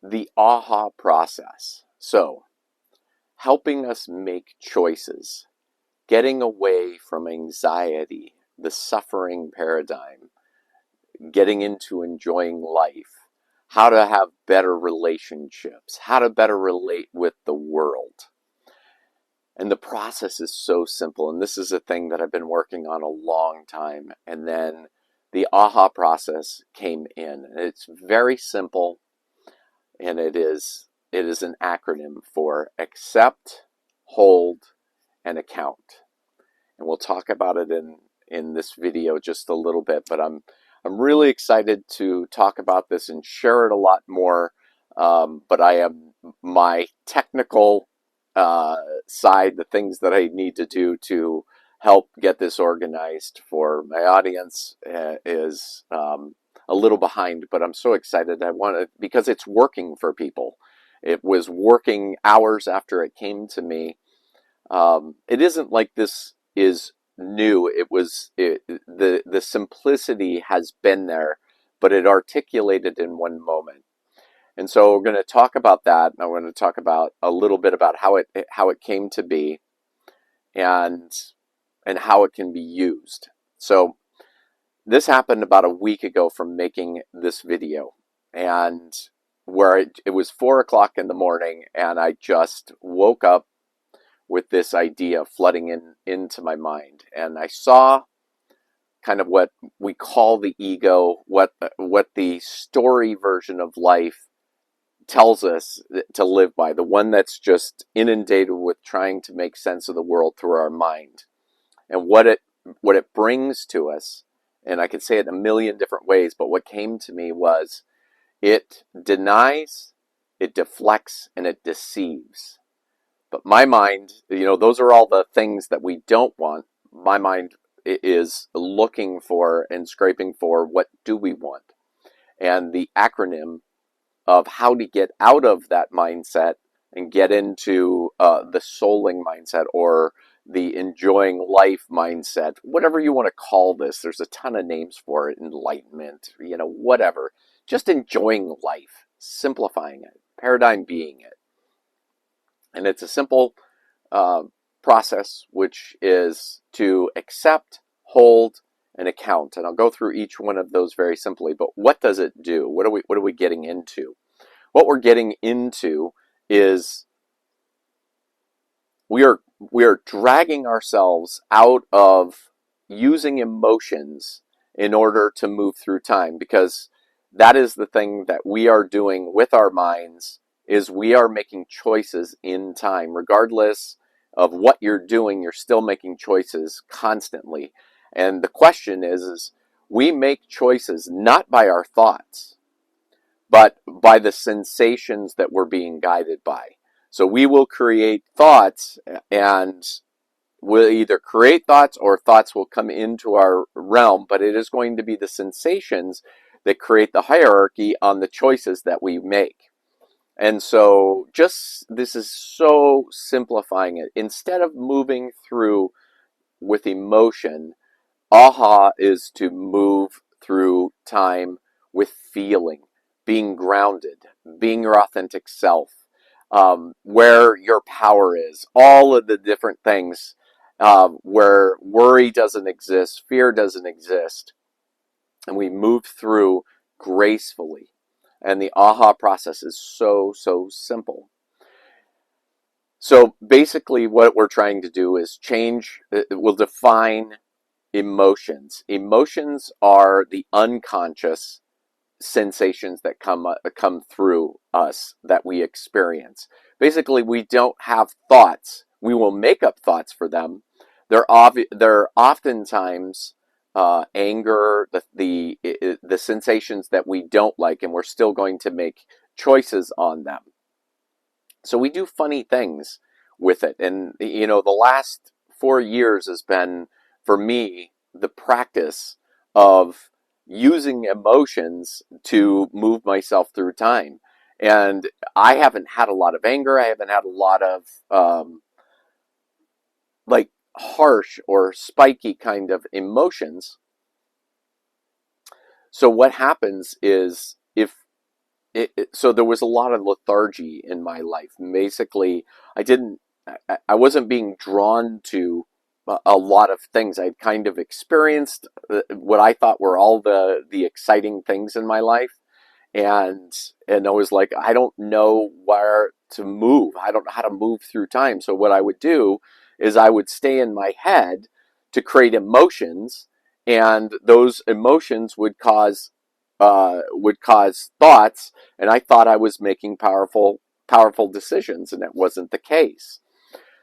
the AHA process. So, helping us make choices, getting away from anxiety, the suffering paradigm, getting into enjoying life, how to have better relationships, how to better relate with the world. And the process is so simple. And this is a thing that I've been working on a long time. And then the AHA process came in. And it's very simple. And it is an acronym for accept, hold, and account. And we'll talk about it in this video just a little bit. But I'm really excited to talk about this and share it a lot more. But I am my technical side, the things that I need to do to help get this organized for my audience is a little behind, but I'm so excited. I want to, because it's working for people. It was working hours after it came to me. It isn't like this is new. The simplicity has been there, but it articulated in one moment. And so we're going to talk about that. I'm going to talk about a little bit about how it came to be, and how it can be used. So this happened about a week ago from making this video, and where it was 4 o'clock in the morning, and I just woke up with this idea flooding into my mind, and I saw kind of what we call the ego, what the story version of life tells us to live by, the one that's just inundated with trying to make sense of the world through our mind, and what it brings to us. And I could say it a million different ways, but what came to me was it denies, it deflects, and it deceives. But my mind, those are all the things that we don't want. My mind is looking for and scraping for, what do we want? And the acronym of how to get out of that mindset and get into the souling mindset, or the enjoying life mindset, whatever you want to call this. There's a ton of names for it, enlightenment, whatever. Just enjoying life, simplifying it, paradigm being it. And it's a simple process, which is to accept, hold, and account. And I'll go through each one of those very simply. But what does it do? What are we getting into? What we're getting into is we are dragging ourselves out of using emotions in order to move through time, because that is the thing that we are doing with our minds, is we are making choices in time. Regardless of what you're doing, you're still making choices constantly. And the question is we make choices not by our thoughts, but by the sensations that we're being guided by. So we will create thoughts, and we'll either create thoughts or thoughts will come into our realm, but it is going to be the sensations that create the hierarchy on the choices that we make. And so this is so simplifying it. Instead of moving through with emotion, AHA is to move through time with feeling, being grounded, being your authentic self, where your power is, all of the different things, where worry doesn't exist, fear doesn't exist, and we move through gracefully. And the AHA process is so simple. So basically what we're trying to do is we'll define emotions. Emotions are the unconscious sensations that come through us that we experience. Basically, we don't have thoughts. We will make up thoughts for them. They're oftentimes anger, the sensations that we don't like, and we're still going to make choices on them. So we do funny things with it. And the last 4 years has been, for me, the practice of using emotions to move myself through time. And I haven't had a lot of anger. I haven't had a lot of like harsh or spiky kind of emotions. So what happens is, so there was a lot of lethargy in my life. Basically, I wasn't being drawn to a lot of things. I'd kind of experienced what I thought were all the exciting things in my life, and I was like, I don't know where to move. I don't know how to move through time. So what I would do is I would stay in my head to create emotions, and those emotions would cause thoughts, and I thought I was making powerful decisions, and it wasn't the case.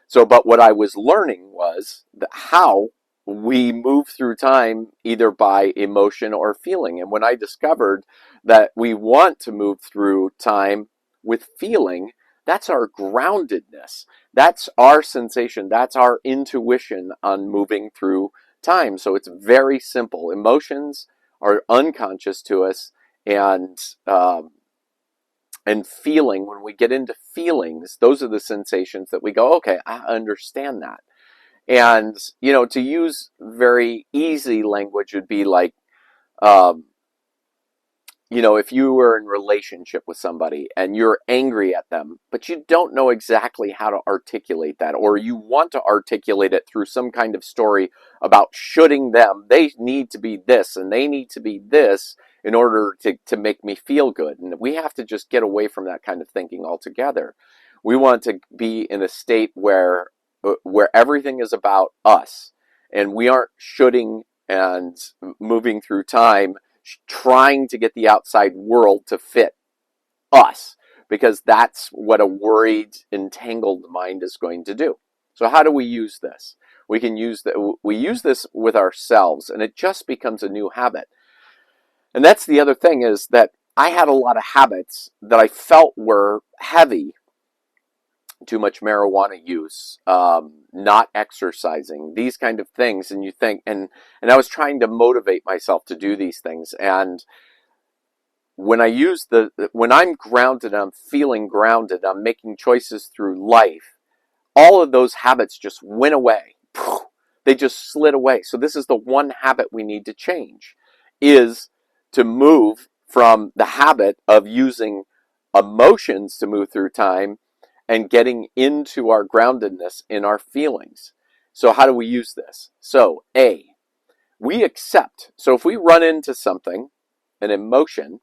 So, but what I was learning was that how we move through time either by emotion or feeling. And when I discovered that we want to move through time with feeling, that's our groundedness. That's our sensation. That's our intuition on moving through time. So it's very simple. Emotions are unconscious to us, and feeling, when we get into feelings, those are the sensations that we go, okay, I understand that. And, to use very easy language would be like, um, if you were in relationship with somebody and you're angry at them, but you don't know exactly how to articulate that, or you want to articulate it through some kind of story about shoulding them, they need to be this and they need to be this in order to make me feel good. And we have to just get away from that kind of thinking altogether. We want to be in a state where everything is about us, and we aren't shoulding and moving through time trying to get the outside world to fit us, because that's what a worried, entangled mind is going to do. So how do we use this? We use this with ourselves, and it just becomes a new habit. And that's the other thing, is that I had a lot of habits that I felt were heavy: too much marijuana use, not exercising, these kind of things. And you think, and I was trying to motivate myself to do these things. And when I'm grounded, I'm feeling grounded, I'm making choices through life, all of those habits just went away. They just slid away. So this is the one habit we need to change, is to move from the habit of using emotions to move through time and getting into our groundedness in our feelings. So how do we use this? So we accept. So if we run into something, an emotion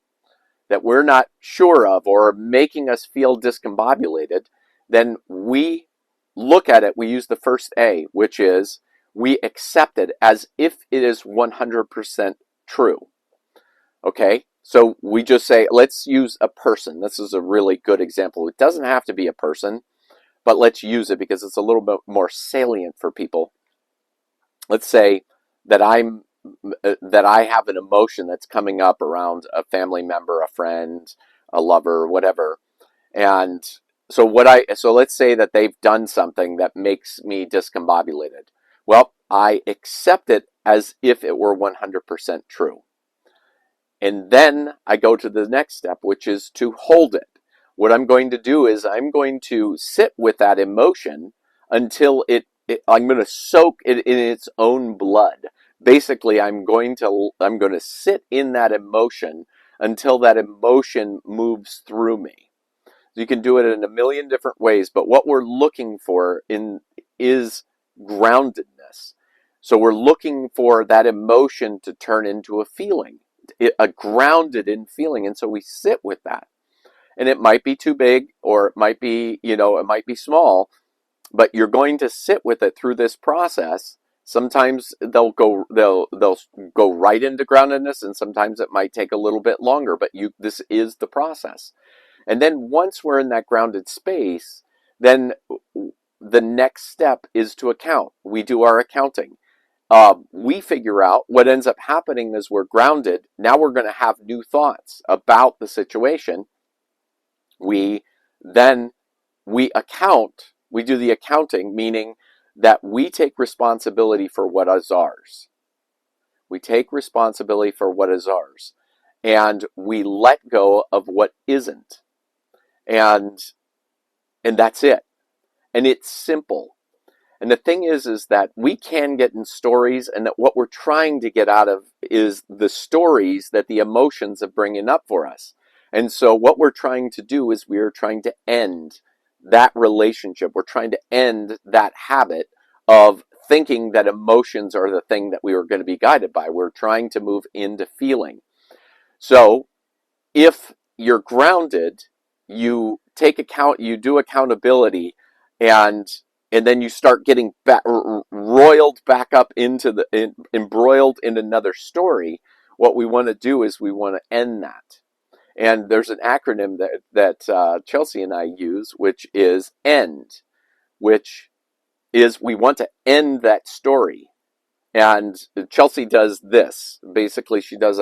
that we're not sure of or making us feel discombobulated, then we look at it. We use the first A, which is we accept it as if it is 100% true. Okay? So we just say, let's use a person. This is a really good example. It doesn't have to be a person, but let's use it because it's a little bit more salient for people. Let's say that I have an emotion that's coming up around a family member, a friend, a lover, whatever. And so let's say that they've done something that makes me discombobulated. Well, I accept it as if it were 100% true. And then I go to the next step, which is to hold it. What I'm going to do is I'm going to sit with that emotion until I'm going to soak it in its own blood. Basically, I'm going to sit in that emotion until that emotion moves through me. You can do it in a million different ways, but what we're looking for is groundedness. So we're looking for that emotion to turn into a feeling, a grounded in feeling, and so we sit with that. And it might be too big, or it might be, it might be small, but you're going to sit with it through this process. Sometimes they'll go right into groundedness, and sometimes it might take a little bit longer, but this is the process. And then once we're in that grounded space, then the next step is to account. We do our accounting. We figure out what ends up happening as we're grounded. Now we're going to have new thoughts about the situation. We account. We do the accounting, meaning that we take responsibility for what is ours. We take responsibility for what is ours, and we let go of what isn't. And that's it. And it's simple. And the thing is that we can get in stories, and that what we're trying to get out of is the stories that the emotions are bringing up for us. And so what we're trying to do is we are trying to end that relationship. We're trying to end that habit of thinking that emotions are the thing that we were going to be guided by. We're trying to move into feeling. So if you're grounded, you you do accountability, and then you start getting roiled back up into embroiled in another story. What we want to do is we want to end that. And there's an acronym that Chelsea and I use, which is END, which is we want to end that story. And Chelsea does this. Basically, she does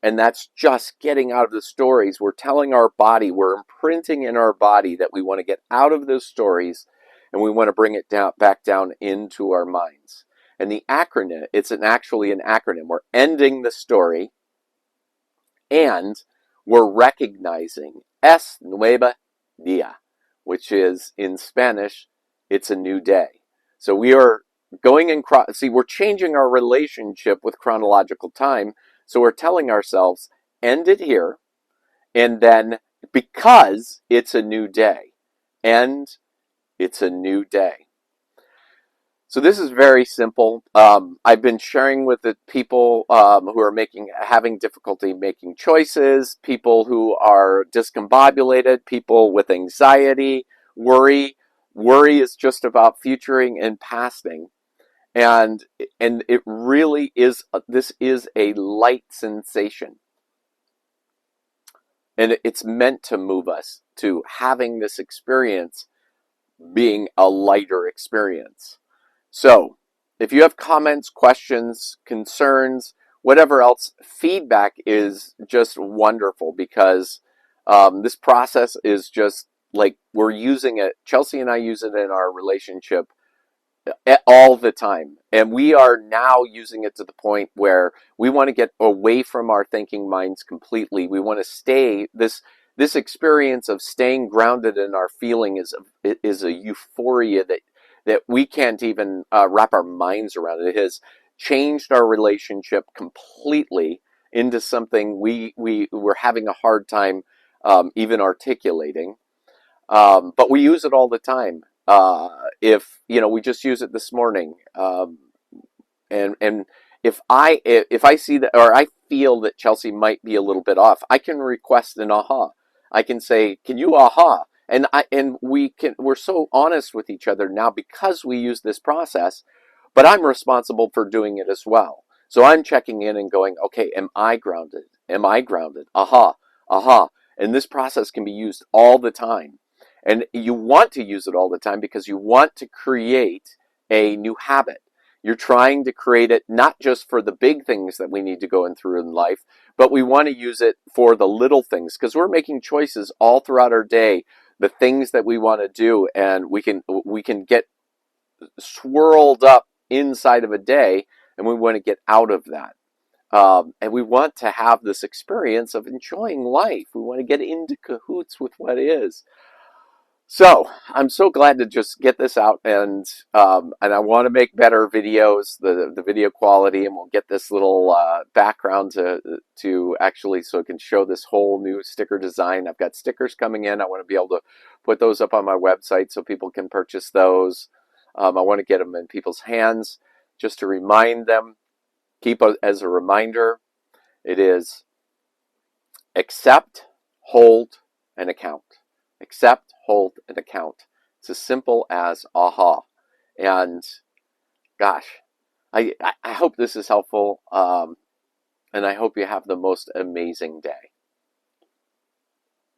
and that's just getting out of the stories. We're telling our body, we're imprinting in our body that we want to get out of those stories and we want to bring it back down into our minds. And the acronym, it's actually an acronym. We're ending the story and we're recognizing Es Nueva Dia, which is in Spanish, it's a new day. So we are going in, we're changing our relationship with chronological time. So we're telling ourselves, end it here, and then because it's a new day, and it's a new day. So this is very simple. I've been sharing with the people who are having difficulty making choices, people who are discombobulated, people with anxiety, worry. Worry is just about futuring and pasting. And it really is, this is a light sensation. And it's meant to move us to having this experience being a lighter experience. So, if you have comments, questions, concerns, whatever else, feedback is just wonderful because this process is just like we're using it. Chelsea and I use it in our relationship all the time. And we are now using it to the point where we want to get away from our thinking minds completely. We want to stay this experience of staying grounded in our feeling is a euphoria that we can't even wrap our minds around. It has changed our relationship completely into something we're having a hard time even articulating. But we use it all the time. If we just use it this morning, and if I see that or I feel that Chelsea might be a little bit off, I can request an aha. I can say, "Can you aha?" And we're so honest with each other now because we use this process. But I'm responsible for doing it as well. So I'm checking in and going, "Okay, am I grounded? Am I grounded? Aha, aha." And this process can be used all the time. And you want to use it all the time because you want to create a new habit. You're trying to create it not just for the big things that we need to go in through in life, but we want to use it for the little things because we're making choices all throughout our day, the things that we want to do, and we can get swirled up inside of a day, and we want to get out of that. And we want to have this experience of enjoying life. We want to get into cahoots with what is. So I'm so glad to just get this out, and I want to make better videos, the video quality, and we'll get this little background to actually so it can show this whole new sticker design. I've got stickers coming in. I want to be able to put those up on my website so people can purchase those. I want to get them in people's hands just to remind them. Keep as a reminder. It is accept, hold, and account. Accept, hold, and account. It's as simple as aha. And gosh, I hope this is helpful. And I hope you have the most amazing day.